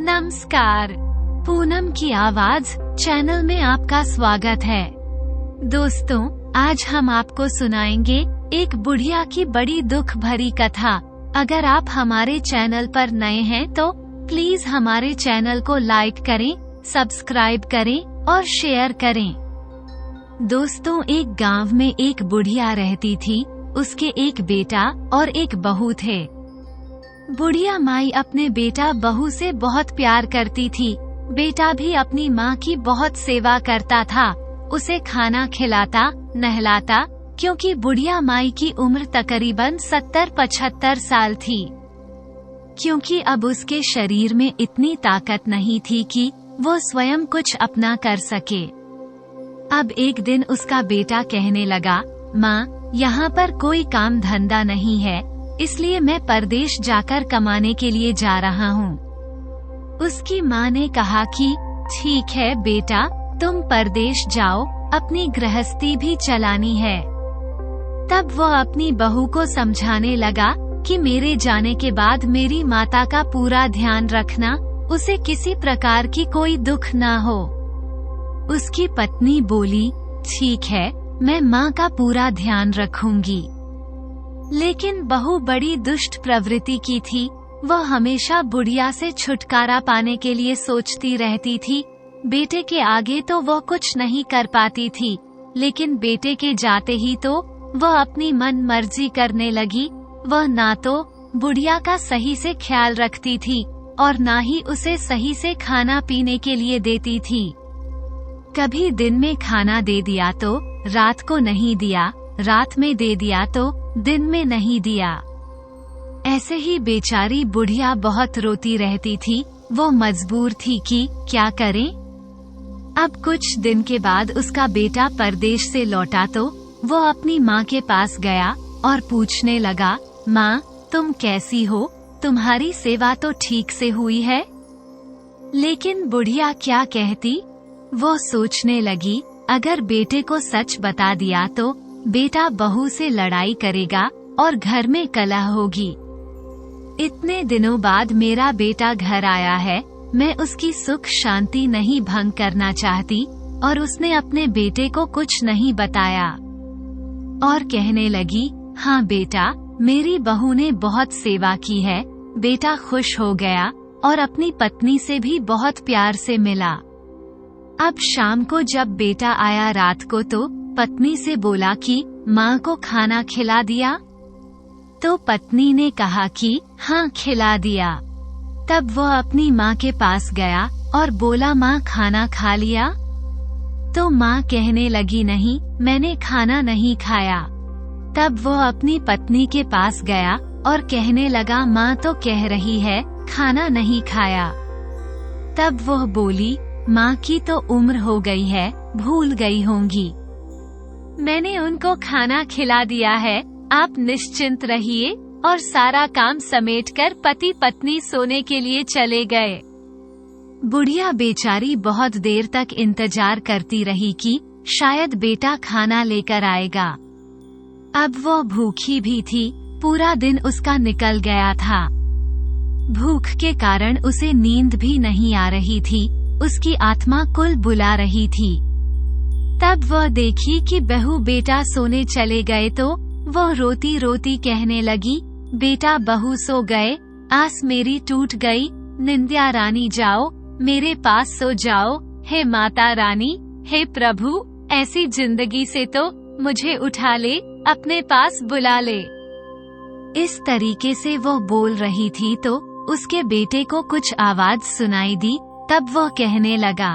नमस्कार, पूनम की आवाज चैनल में आपका स्वागत है। दोस्तों, आज हम आपको सुनाएंगे एक बुढ़िया की बड़ी दुख भरी कथा। अगर आप हमारे चैनल पर नए हैं तो प्लीज हमारे चैनल को लाइक करें, सब्सक्राइब करें और शेयर करें। दोस्तों, एक गांव में एक बुढ़िया रहती थी। उसके एक बेटा और एक बहू थे। बुढ़िया माई अपने बेटा बहू से बहुत प्यार करती थी। बेटा भी अपनी माँ की बहुत सेवा करता था, उसे खाना खिलाता, नहलाता, क्योंकि बुढ़िया माई की उम्र तकरीबन 70-75 साल थी। क्योंकि अब उसके शरीर में इतनी ताकत नहीं थी कि वो स्वयं कुछ अपना कर सके। अब एक दिन उसका बेटा कहने लगा, माँ, यहाँ पर कोई काम धंधा नहीं है, इसलिए मैं परदेश जाकर कमाने के लिए जा रहा हूँ। उसकी माँ ने कहा कि ठीक है बेटा, तुम परदेश जाओ, अपनी गृहस्थी भी चलानी है। तब वो अपनी बहू को समझाने लगा कि मेरे जाने के बाद मेरी माता का पूरा ध्यान रखना, उसे किसी प्रकार की कोई दुख ना हो। उसकी पत्नी बोली, ठीक है, मैं माँ का पूरा ध्यान रखूंगी। लेकिन बहू बड़ी दुष्ट प्रवृत्ति की थी। वह हमेशा बुढ़िया से छुटकारा पाने के लिए सोचती रहती थी। बेटे के आगे तो वह कुछ नहीं कर पाती थी, लेकिन बेटे के जाते ही तो वह अपनी मन मर्जी करने लगी। वह ना तो बुढ़िया का सही से ख्याल रखती थी और ना ही उसे सही से खाना पीने के लिए देती थी। कभी दिन में खाना दे दिया तो रात को नहीं दिया, रात में दे दिया तो दिन में नहीं दिया। ऐसे ही बेचारी बुढ़िया बहुत रोती रहती थी। वो मजबूर थी कि क्या करें। अब कुछ दिन के बाद उसका बेटा परदेश से लौटा तो वो अपनी माँ के पास गया और पूछने लगा, माँ, तुम कैसी हो? तुम्हारी सेवा तो ठीक से हुई है? लेकिन बुढ़िया क्या कहती? वो सोचने लगी, अगर बेटे को सच बता दिया तो बेटा बहू से लड़ाई करेगा और घर में कलह होगी। इतने दिनों बाद मेरा बेटा घर आया है, मैं उसकी सुख शांति नहीं भंग करना चाहती। और उसने अपने बेटे को कुछ नहीं बताया और कहने लगी, हाँ बेटा, मेरी बहू ने बहुत सेवा की है। बेटा खुश हो गया और अपनी पत्नी से भी बहुत प्यार से मिला। अब शाम को जब बेटा आया रात को तो पत्नी से बोला कि माँ को खाना खिला दिया? तो पत्नी ने कहा कि हाँ, खिला दिया। तब वो अपनी माँ के पास गया और बोला, माँ, खाना खा लिया? तो माँ कहने लगी, नहीं, मैंने खाना नहीं खाया। तब वो अपनी पत्नी के पास गया और कहने लगा, माँ तो कह रही है खाना नहीं खाया। तब वह बोली, माँ की तो उम्र हो गई है, भूल गई होंगी। मैंने उनको खाना खिला दिया है, आप निश्चिंत रहिए। और सारा काम समेटकर पति पत्नी सोने के लिए चले गए। बुढ़िया बेचारी बहुत देर तक इंतजार करती रही कि शायद बेटा खाना लेकर आएगा। अब वो भूखी भी थी, पूरा दिन उसका निकल गया था। भूख के कारण उसे नींद भी नहीं आ रही थी, उसकी आत्मा कुल बुला रही थी। तब वह देखी कि बहू बेटा सोने चले गए तो वह रोती रोती कहने लगी, बेटा बहू सो गए, आस मेरी टूट गई। निंद्या रानी जाओ, मेरे पास सो जाओ। हे माता रानी, हे प्रभु, ऐसी जिंदगी से तो मुझे उठा ले, अपने पास बुला ले। इस तरीके से वो बोल रही थी तो उसके बेटे को कुछ आवाज सुनाई दी। तब वो कहने लगा,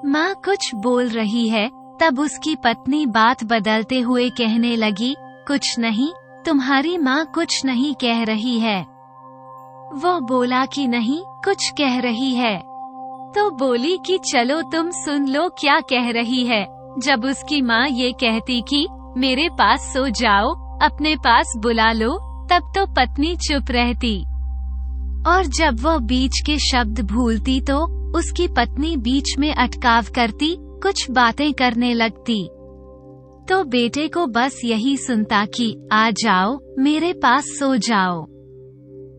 माँ कुछ बोल रही है। तब उसकी पत्नी बात बदलते हुए कहने लगी, कुछ नहीं, तुम्हारी माँ कुछ नहीं कह रही है। वो बोला कि नहीं, कुछ कह रही है। तो बोली कि चलो तुम सुन लो क्या कह रही है। जब उसकी माँ ये कहती कि मेरे पास सो जाओ, अपने पास बुला लो, तब तो पत्नी चुप रहती। और जब वो बीच के शब्द भूलती तो उसकी पत्नी बीच में अटकाव करती, कुछ बातें करने लगती। तो बेटे को बस यही सुनता कि आ जाओ, मेरे पास सो जाओ।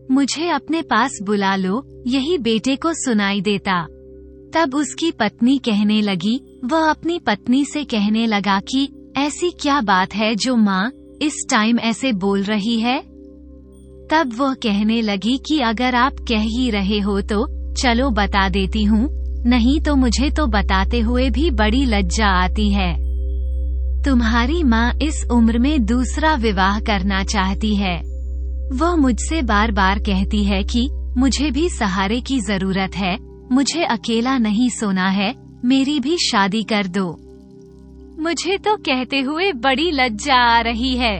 मुझे अपने पास बुला लो, यही बेटे को सुनाई देता। तब उसकी पत्नी कहने लगी, वह अपनी पत्नी से कहने लगा कि ऐसी क्या बात है जो माँ इस टाइम ऐसे बोल रही है। तब वह कहने लगी कि अगर आप कह ही रहे हो तो चलो बता देती हूँ, नहीं तो मुझे तो बताते हुए भी बड़ी लज्जा आती है। तुम्हारी माँ इस उम्र में दूसरा विवाह करना चाहती है। वह मुझसे बार बार कहती है कि मुझे भी सहारे की जरूरत है, मुझे अकेला नहीं सोना है, मेरी भी शादी कर दो। मुझे तो कहते हुए बड़ी लज्जा आ रही है।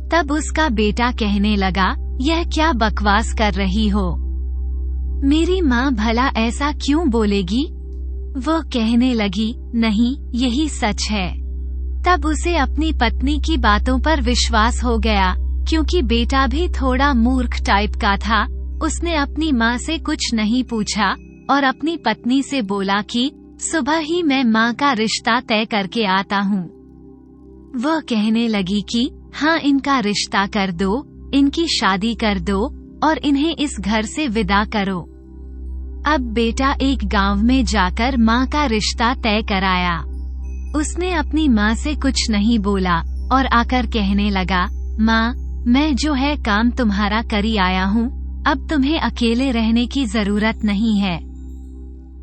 तब उसका बेटा कहने लगा, यह क्या बकवास कर रही हो, मेरी माँ भला ऐसा क्यों बोलेगी। वह कहने लगी, नहीं यही सच है। तब उसे अपनी पत्नी की बातों पर विश्वास हो गया, क्योंकि बेटा भी थोड़ा मूर्ख टाइप का था। उसने अपनी माँ से कुछ नहीं पूछा और अपनी पत्नी से बोला कि सुबह ही मैं माँ का रिश्ता तय करके आता हूँ। वह कहने लगी कि हाँ, इनका रिश्ता कर दो, इनकी शादी कर दो और इन्हें इस घर से विदा करो। अब बेटा एक गांव में जाकर माँ का रिश्ता तय कराया। उसने अपनी माँ से कुछ नहीं बोला और आकर कहने लगा, माँ मैं जो है काम तुम्हारा करी आया हूँ, अब तुम्हें अकेले रहने की जरूरत नहीं है।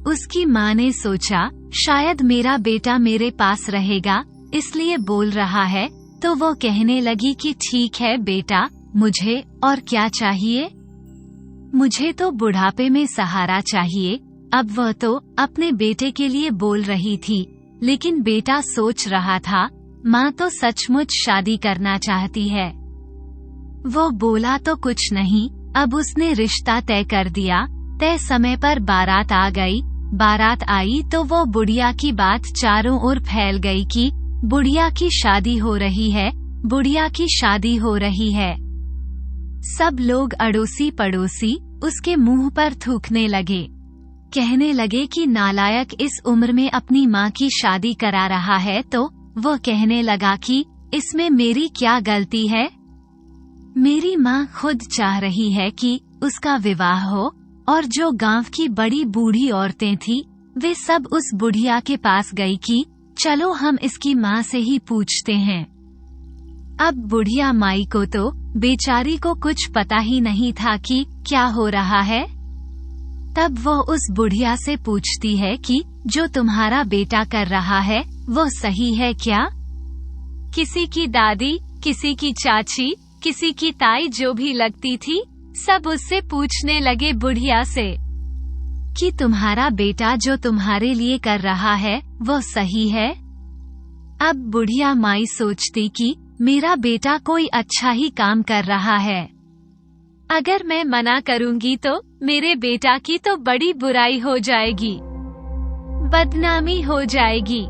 उसकी माँ ने सोचा शायद मेरा बेटा मेरे पास रहेगा, इसलिए बोल रहा है, तो वो कहने लगी कि ठीक है बेटा, मुझे और क्या चाहिए, मुझे तो बुढ़ापे में सहारा चाहिए। अब वह तो अपने बेटे के लिए बोल रही थी, लेकिन बेटा सोच रहा था माँ तो सचमुच शादी करना चाहती है। वो बोला तो कुछ नहीं। अब उसने रिश्ता तय कर दिया। तय समय पर बारात आ गई। बारात आई तो वो बुढ़िया की बात चारों ओर फैल गई कि बुढ़िया की शादी हो रही है, बुढ़िया की शादी हो रही है। सब लोग अड़ोसी पड़ोसी उसके मुंह पर थूकने लगे, कहने लगे कि नालायक इस उम्र में अपनी माँ की शादी करा रहा है। तो वो कहने लगा कि इसमें मेरी क्या गलती है, मेरी माँ खुद चाह रही है कि उसका विवाह हो, और जो गांव की बड़ी बूढ़ी औरतें थी वे सब उस बुढ़िया के पास गई कि चलो हम इसकी माँ से ही पूछते हैं। अब बुढ़िया माई को तो बेचारी को कुछ पता ही नहीं था कि क्या हो रहा है। तब वो उस बुढ़िया से पूछती है कि जो तुम्हारा बेटा कर रहा है वो सही है क्या। किसी की दादी, किसी की चाची, किसी की ताई जो भी लगती थी, सब उससे पूछने लगे बुढ़िया से कि तुम्हारा बेटा जो तुम्हारे लिए कर रहा है वो सही है। अब बुढ़िया माई सोचती कि मेरा बेटा कोई अच्छा ही काम कर रहा है, अगर मैं मना करूंगी तो मेरे बेटा की तो बड़ी बुराई हो जाएगी, बदनामी हो जाएगी।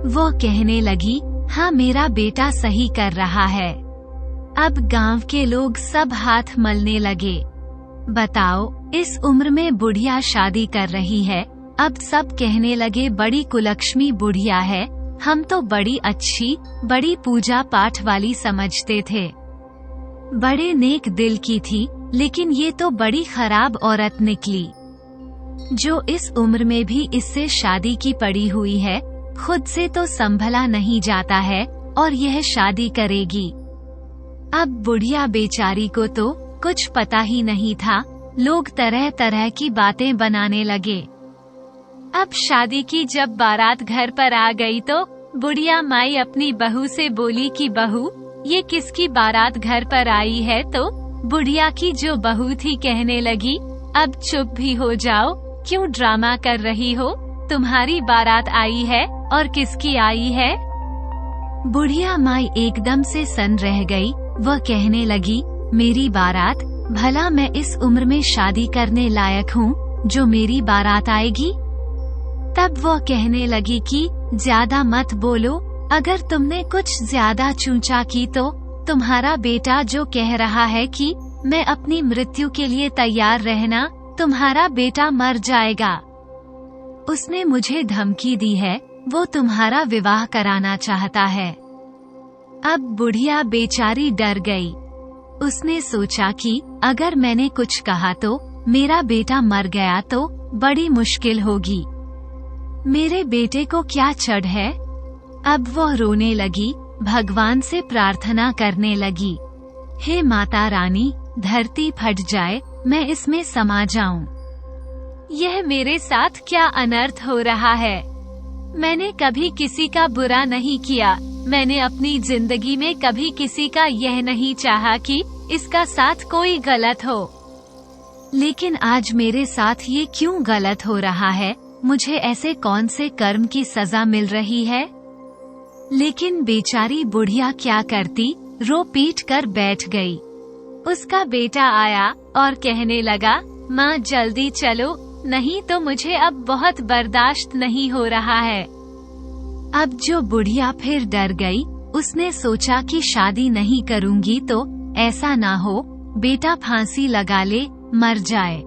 वो कहने लगी, हाँ मेरा बेटा सही कर रहा है। अब गांव के लोग सब हाथ मलने लगे। बताओ, इस उम्र में बुढ़िया शादी कर रही है। अब सब कहने लगे बड़ी कुलक्ष्मी बुढ़िया है, हम तो बड़ी अच्छी, बड़ी पूजा पाठ वाली समझते थे, बड़े नेक दिल की थी, लेकिन ये तो बड़ी खराब औरत निकली, जो इस उम्र में भी इससे शादी की पड़ी हुई है, खुद से तो संभला नहीं जाता है और यह शादी करेगी। अब बुढ़िया बेचारी को तो कुछ पता ही नहीं था। लोग तरह तरह की बातें बनाने लगे। अब शादी की जब बारात घर पर आ गई तो बुढ़िया माई अपनी बहू से बोली कि बहू, ये किसकी बारात घर पर आई है। तो बुढ़िया की जो बहू थी कहने लगी, अब चुप भी हो जाओ, क्यों ड्रामा कर रही हो, तुम्हारी बारात आई है और किसकी आई है। बुढ़िया माई एकदम से सन्न रह गई। वह कहने लगी, मेरी बारात, भला मैं इस उम्र में शादी करने लायक हूँ जो मेरी बारात आएगी। तब वो कहने लगी कि ज्यादा मत बोलो, अगर तुमने कुछ ज्यादा चूंचा की तो तुम्हारा बेटा जो कह रहा है कि मैं अपनी मृत्यु के लिए तैयार रहना, तुम्हारा बेटा मर जाएगा। उसने मुझे धमकी दी है, वो तुम्हारा विवाह कराना चाहता है। अब बुढ़िया बेचारी डर गई। उसने सोचा कि अगर मैंने कुछ कहा तो मेरा बेटा मर गया तो बड़ी मुश्किल होगी। मेरे बेटे को क्या चढ़ है। अब वह रोने लगी, भगवान से प्रार्थना करने लगी, हे माता रानी, धरती फट जाए, मैं इसमें समा जाऊं। यह मेरे साथ क्या अनर्थ हो रहा है। मैंने कभी किसी का बुरा नहीं किया। मैंने अपनी जिंदगी में कभी किसी का यह नहीं चाहा कि इसका साथ कोई गलत हो। लेकिन आज मेरे साथ ये क्यों गलत हो रहा है? मुझे ऐसे कौन से कर्म की सजा मिल रही है? लेकिन बेचारी बुढ़िया क्या करती, रो पीट कर बैठ गई। उसका बेटा आया और कहने लगा, माँ जल्दी चलो, नहीं तो मुझे अब बहुत बर्दाश्त नहीं हो रहा है। अब जो बुढ़िया फिर डर गई, उसने सोचा कि शादी नहीं करूंगी तो ऐसा ना हो बेटा फांसी लगा ले, मर जाए।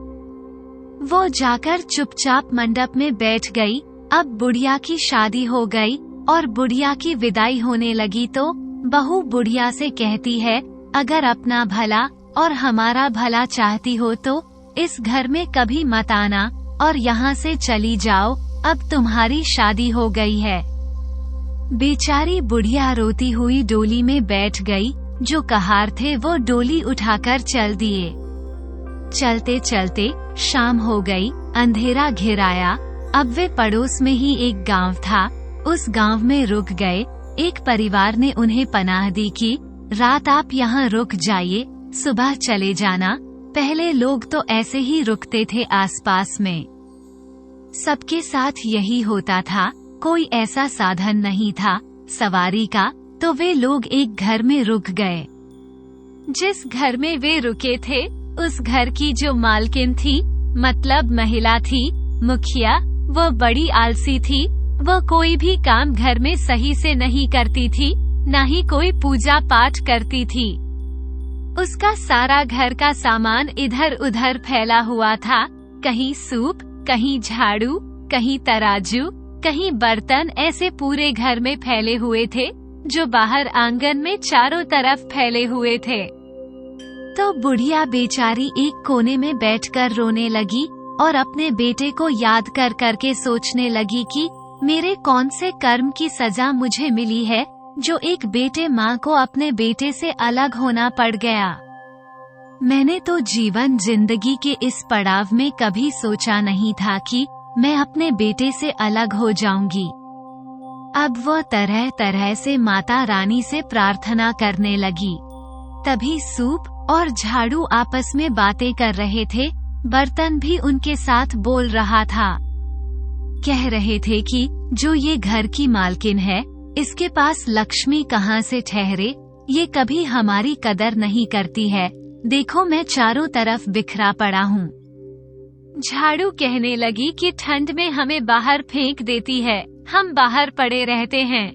वो जाकर चुपचाप मंडप में बैठ गई। अब बुढ़िया की शादी हो गई और बुढ़िया की विदाई होने लगी तो बहू बुढ़िया से कहती है, अगर अपना भला और हमारा भला चाहती हो तो इस घर में कभी मत आना और यहाँ से चली जाओ, अब तुम्हारी शादी हो गई है। बेचारी बुढ़िया रोती हुई डोली में बैठ गई। जो कहार थे वो डोली उठाकर चल दिए। चलते चलते शाम हो गई, अंधेरा घिर आया। अब वे पड़ोस में ही एक गांव था, उस गांव में रुक गए। एक परिवार ने उन्हें पनाह दी कि रात आप यहाँ रुक जाइए, सुबह चले जाना। पहले लोग तो ऐसे ही रुकते थे आसपास में, सबके साथ यही होता था। कोई ऐसा साधन नहीं था सवारी का, तो वे लोग एक घर में रुक गए। जिस घर में वे रुके थे उस घर की जो मालकिन थी, मतलब महिला थी, मुखिया, वो बड़ी आलसी थी। वो कोई भी काम घर में सही से नहीं करती थी, न ही कोई पूजा पाठ करती थी। उसका सारा घर का सामान इधर उधर फैला हुआ था, कहीं सूप, कहीं झाड़ू, कहीं तराजू, कहीं बर्तन, ऐसे पूरे घर में फैले हुए थे, जो बाहर आंगन में चारों तरफ फैले हुए थे। तो बुढ़िया बेचारी एक कोने में बैठकर रोने लगी और अपने बेटे को याद कर करके सोचने लगी कि मेरे कौन से कर्म की सजा मुझे मिली है, जो एक बेटे माँ को अपने बेटे से अलग होना पड़ गया। मैंने तो जीवन जिंदगी के इस पड़ाव में कभी सोचा नहीं था कि मैं अपने बेटे से अलग हो जाऊंगी। अब वो तरह तरह से माता रानी से प्रार्थना करने लगी। तभी सूप और झाड़ू आपस में बातें कर रहे थे, बर्तन भी उनके साथ बोल रहा था। कह रहे थे कि जो ये घर की मालकिन है, इसके पास लक्ष्मी कहाँ से ठहरे, ये कभी हमारी कदर नहीं करती है। देखो मैं चारों तरफ बिखरा पड़ा हूँ। झाड़ू कहने लगी कि ठंड में हमें बाहर फेंक देती है, हम बाहर पड़े रहते हैं।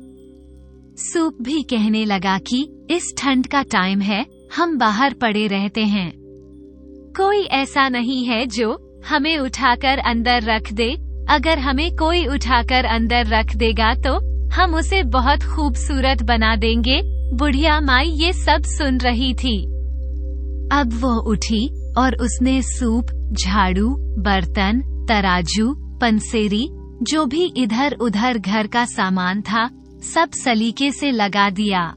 सूप भी कहने लगा कि इस ठंड का टाइम है, हम बाहर पड़े रहते हैं। कोई ऐसा नहीं है जो हमें उठाकर अंदर रख दे। अगर हमें कोई उठाकर अंदर रख देगा तो हम उसे बहुत खूबसूरत बना देंगे। बुढ़िया माई ये सब सुन रही थी। अब वो उठी और उसने सूप, झाड़ू, बर्तन, तराजू, पंसेरी, जो भी इधर उधर घर का सामान था, सब सलीके से लगा दिया।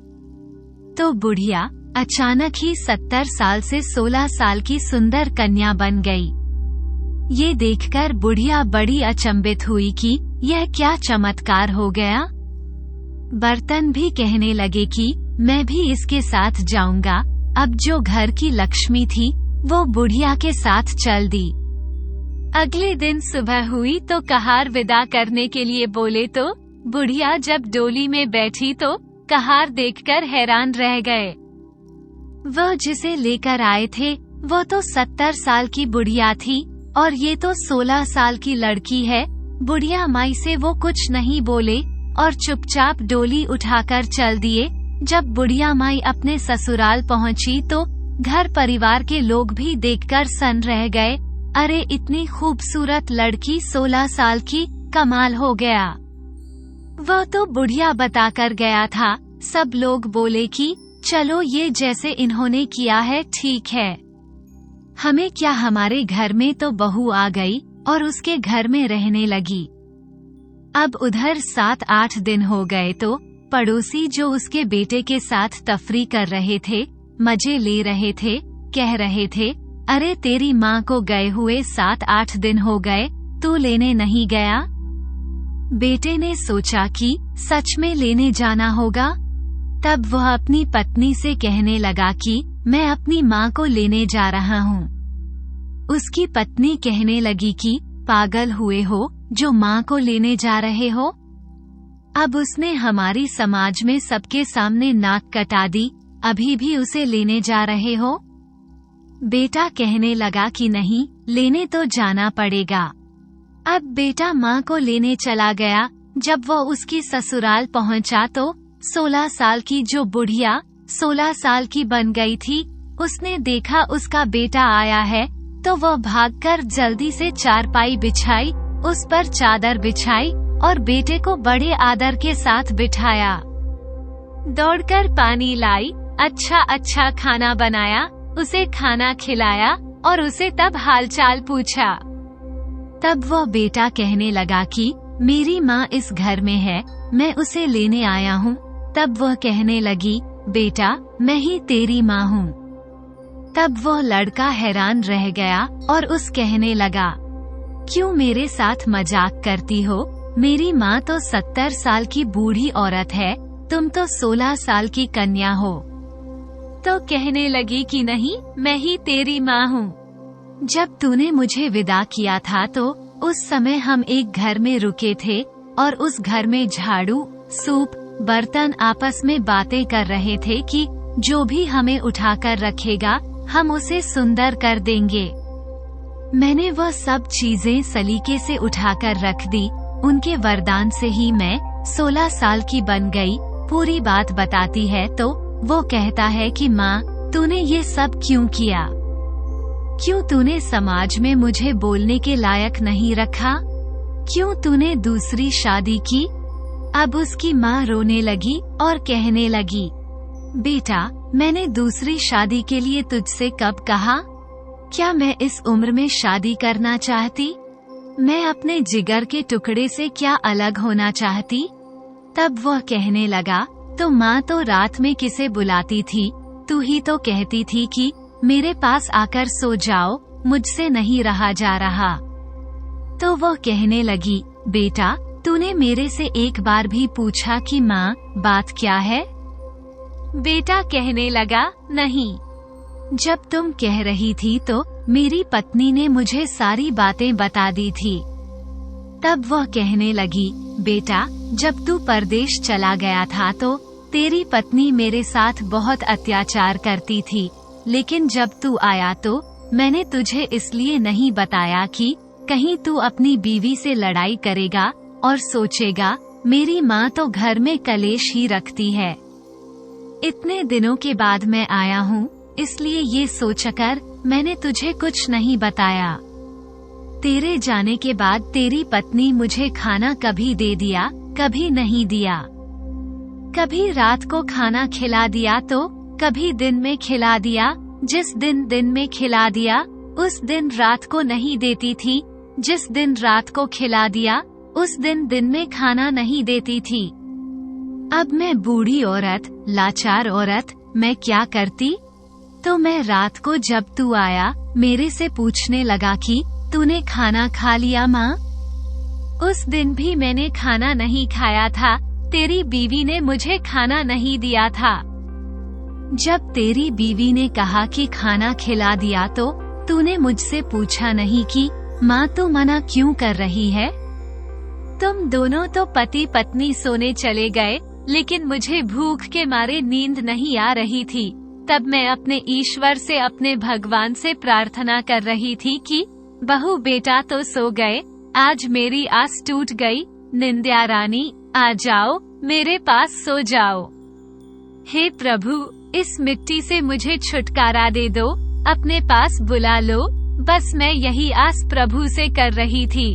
तो बुढ़िया अचानक ही 70 साल से 16 साल की सुंदर कन्या बन गई। ये देखकर बुढ़िया बड़ी अचंभित हुई कि यह क्या चमत्कार हो गया। बर्तन भी कहने लगे कि मैं भी इसके साथ जाऊंगा। अब जो घर की लक्ष्मी थी वो बुढ़िया के साथ चल दी। अगले दिन सुबह हुई तो कहार विदा करने के लिए बोले तो बुढ़िया जब डोली में बैठी तो कहार देखकर हैरान रह गए। वह जिसे लेकर आए थे वो तो 70 साल की बुढ़िया थी और ये तो 16 साल की लड़की है। बुढ़िया माई से वो कुछ नहीं बोले और चुपचाप डोली उठाकर चल दिए। जब बुढ़िया माई अपने ससुराल पहुंची तो घर परिवार के लोग भी देखकर सन रह गए। अरे इतनी खूबसूरत लड़की 16 साल की, कमाल हो गया। वह तो बुढ़िया बताकर गया था। सब लोग बोले कि चलो ये जैसे इन्होंने किया है ठीक है। हमें क्या, हमारे घर में तो बहू आ गई और उसके घर में रहने लगी। अब उधर 7-8 दिन हो गए तो पड़ोसी जो उसके बेटे के साथ तफरी कर रहे थे, मजे ले रहे थे, कह रहे थे, अरे तेरी माँ को गए हुए 7-8 दिन हो गए, तू लेने नहीं गया? बेटे ने सोचा कि सच में लेने जाना होगा। तब वह अपनी पत्नी से कहने लगा कि मैं अपनी माँ को लेने जा रहा हूँ। उसकी पत्नी कहने लगी कि पागल हुए हो जो माँ को लेने जा रहे हो? अब उसने हमारी समाज में सबके सामने नाक कटा दी, अभी भी उसे लेने जा रहे हो? बेटा कहने लगा कि नहीं, लेने तो जाना पड़ेगा। अब बेटा माँ को लेने चला गया। जब वह उसकी ससुराल पहुँचा तो 16 साल की जो बुढ़िया 16 साल की बन गई थी, उसने देखा उसका बेटा आया है तो वह भागकर जल्दी से चारपाई बिछाई, उस पर चादर बिछाई और बेटे को बड़े आदर के साथ बिठाया। दौड़कर पानी लाई, अच्छा खाना बनाया, उसे खाना खिलाया और उसे तब हालचाल पूछा। तब वह बेटा कहने लगा कि मेरी माँ इस घर में है, मैं उसे लेने आया हूँ। तब वह कहने लगी, बेटा मैं ही तेरी माँ हूँ। तब वह लड़का हैरान रह गया और उस कहने लगा, क्यों मेरे साथ मजाक करती हो? मेरी माँ तो 70 साल की बूढ़ी औरत है, तुम तो 16 साल की कन्या हो। तो कहने लगी कि नहीं, मैं ही तेरी माँ हूँ। जब तूने मुझे विदा किया था तो उस समय हम एक घर में रुके थे और उस घर में झाड़ू, सूप, बर्तन आपस में बातें कर रहे थे कि जो भी हमें उठाकर रखेगा हम उसे सुंदर कर देंगे। मैंने वह सब चीजें सलीके से उठाकर रख दी। उनके वरदान से ही मैं 16 साल की बन गई। पूरी बात बताती है तो वो कहता है कि माँ तूने ये सब क्यों किया? क्यों तूने समाज में मुझे बोलने के लायक नहीं रखा? क्यों तूने दूसरी शादी की? अब उसकी माँ रोने लगी और कहने लगी, बेटा मैंने दूसरी शादी के लिए तुझसे कब कहा? क्या मैं इस उम्र में शादी करना चाहती? मैं अपने जिगर के टुकड़े से क्या अलग होना चाहती? तब वह कहने लगा, तो माँ तो रात में किसे बुलाती थी? तू ही तो कहती थी कि मेरे पास आकर सो जाओ, मुझसे नहीं रहा जा रहा। तो वह कहने लगी, बेटा तूने मेरे से एक बार भी पूछा कि माँ बात क्या है? बेटा कहने लगा, नहीं। जब तुम कह रही थी तो मेरी पत्नी ने मुझे सारी बातें बता दी थी। तब वह कहने लगी, बेटा जब तू परदेश चला गया था तो तेरी पत्नी मेरे साथ बहुत अत्याचार करती थी, लेकिन जब तू आया तो मैंने तुझे इसलिए नहीं बताया कि कहीं तू अपनी बीवी से लड़ाई करेगा और सोचेगा मेरी माँ तो घर में कलेश ही रखती है। इतने दिनों के बाद मैं आया हूँ, इसलिए ये सोचकर मैंने तुझे कुछ नहीं बताया। तेरे जाने के बाद तेरी पत्नी मुझे खाना कभी दे दिया, कभी नहीं दिया। कभी रात को खाना खिला दिया तो कभी दिन में खिला दिया। जिस दिन दिन में खिला दिया उस दिन रात को नहीं देती थी। जिस दिन रात को खिला दिया उस दिन दिन में खाना नहीं देती थी। अब मैं बूढ़ी औरत, लाचार औरत, मैं क्या करती? तो मैं रात को जब तू आया मेरे से पूछने लगा कि तूने खाना खा लिया माँ? उस दिन भी मैंने खाना नहीं खाया था, तेरी बीवी ने मुझे खाना नहीं दिया था। जब तेरी बीवी ने कहा कि खाना खिला दिया तो तूने मुझसे पूछा नहीं कि माँ तू मना क्यों कर रही है? तुम दोनों तो पति पत्नी सोने चले गए, लेकिन मुझे भूख के मारे नींद नहीं आ रही थी। तब मैं अपने ईश्वर से, अपने भगवान से प्रार्थना कर रही थी कि बहू बेटा तो सो गए, आज मेरी आस टूट गई। निंद्या रानी आ जाओ, मेरे पास सो जाओ। हे प्रभु, इस मिट्टी से मुझे छुटकारा दे दो, अपने पास बुला लो। बस मैं यही आस प्रभु से कर रही थी।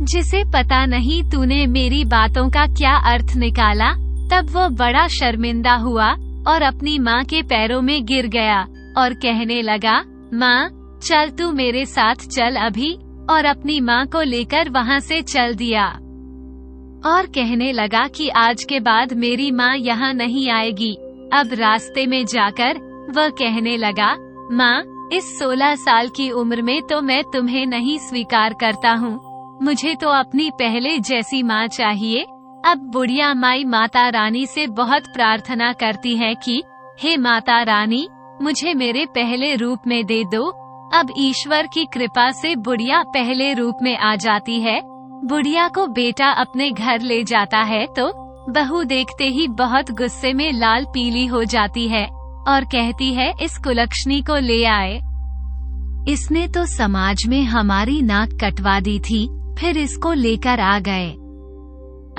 जिसे पता नहीं तूने मेरी बातों का क्या अर्थ निकाला। तब वो बड़ा शर्मिंदा हुआ और अपनी माँ के पैरों में गिर गया और कहने लगा, माँ चल तू मेरे साथ चल अभी, और अपनी माँ को लेकर वहाँ से चल दिया और कहने लगा कि आज के बाद मेरी माँ यहाँ नहीं आएगी। अब रास्ते में जाकर वह कहने लगा, माँ इस 16 साल की उम्र में तो मैं तुम्हें नहीं स्वीकार करता हूँ, मुझे तो अपनी पहले जैसी माँ चाहिए। अब बुढ़िया माई माता रानी से बहुत प्रार्थना करती है कि हे माता रानी, मुझे मेरे पहले रूप में दे दो। अब ईश्वर की कृपा से बुढ़िया पहले रूप में आ जाती है। बुढ़िया को बेटा अपने घर ले जाता है तो बहू देखते ही बहुत गुस्से में लाल पीली हो जाती है और कहती है, इस कुलक्षणी को ले आए, इसने तो समाज में हमारी नाक कटवा दी थी, फिर इसको लेकर आ गए।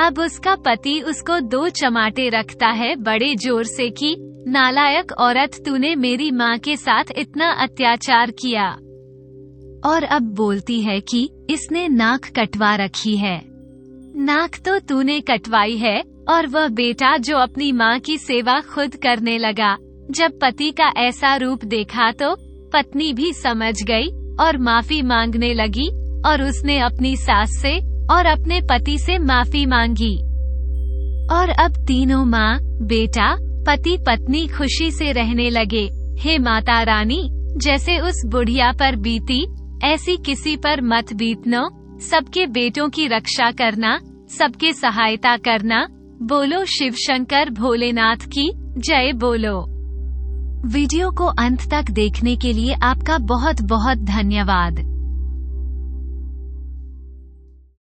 अब उसका पति उसको 2 चमाटे रखता है बड़े जोर से कि नालायक औरत, तूने मेरी माँ के साथ इतना अत्याचार किया। और अब बोलती है कि इसने नाक कटवा रखी है। नाक तो तूने कटवाई है। और वह बेटा जो अपनी माँ की सेवा खुद करने लगा, जब पति का ऐसा रूप देखा तो पत्नी भी समझ गई और माफी मांगने लगी और उसने अपनी सास से और अपने पति से माफी मांगी। और अब तीनों माँ, बेटा, पति पत्नी खुशी से रहने लगे। हे माता रानी, जैसे उस बुढ़िया पर बीती ऐसी किसी पर मत बीतनो। सबके बेटों की रक्षा करना, सबके सहायता करना। बोलो शिव शंकर भोलेनाथ की जय बोलो। वीडियो को अंत तक देखने के लिए आपका बहुत बहुत धन्यवाद।